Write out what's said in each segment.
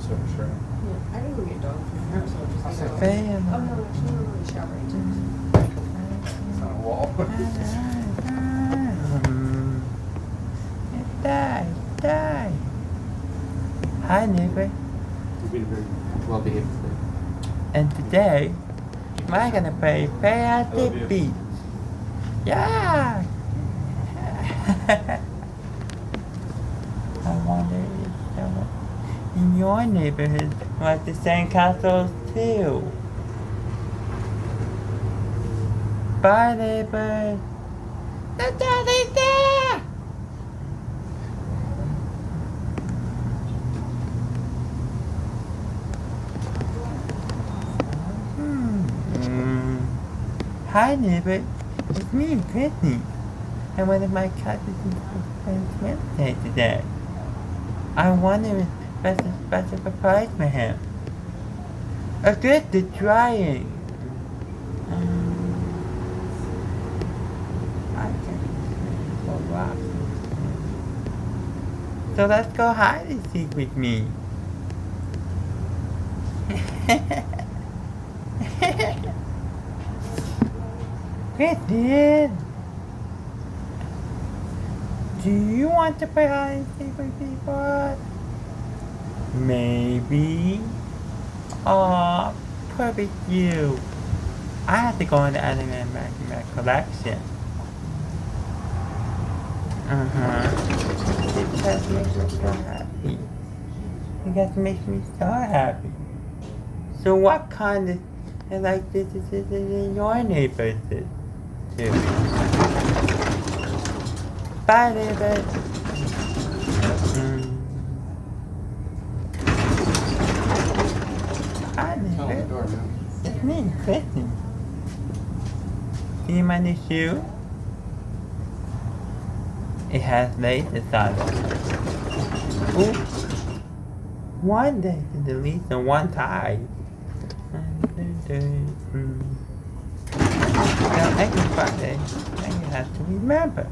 So sure. Yeah, I can go get dog food now, so I'll just I'll hang say out. Bam. Oh, no, actually, no, no, shower. It's on a wall. Die, die. Hi, neighbor. You've been very well behaved today. And today, we're gonna play at I the love you. beach. Yeah. I wonder if someone in your neighborhood like the sandcastles too. Bye, neighbor. The daddy's there. Hi, neighbor. It's me, Brittany. And one of my cousins friends birthday today. I wonder if that's a special surprise for him. A good to trying. I can go rock. So let's go hide and seek with me. Kristen, do you want to play hide and seek with people? Maybe. Aw, perfect you. I have to go in the Anime Mac collection. It just makes me so happy. It just makes me so happy. So what kind of like this is in your neighborhood too? Bye, neighbor. Hi, Tell the neighbor. door now. It's me, Kristen. See my new shoe? It has laces on it. Ooh. One day to delete and one tie. Now every Friday, now you have to remember.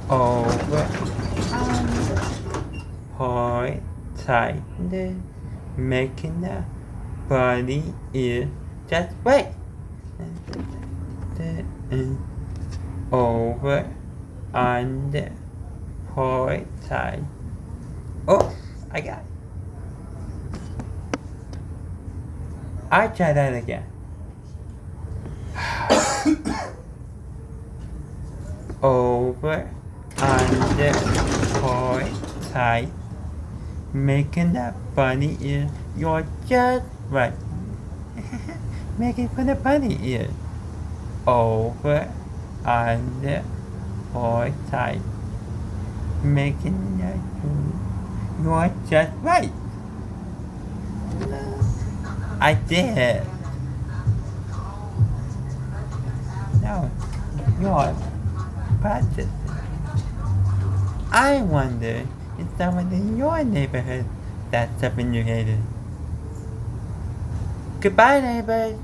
Over point tight, making the body is just right. Over, under, point tight. Oh, I got it. I'll try that again. Over, under, point tight. Making that bunny ear, you're just right. Making for the bunny ear. Over, under, point tight. Making that you're just right. I did. No, you're practicing. I wonder if someone in your neighborhood that's something you hated. Goodbye, neighbors.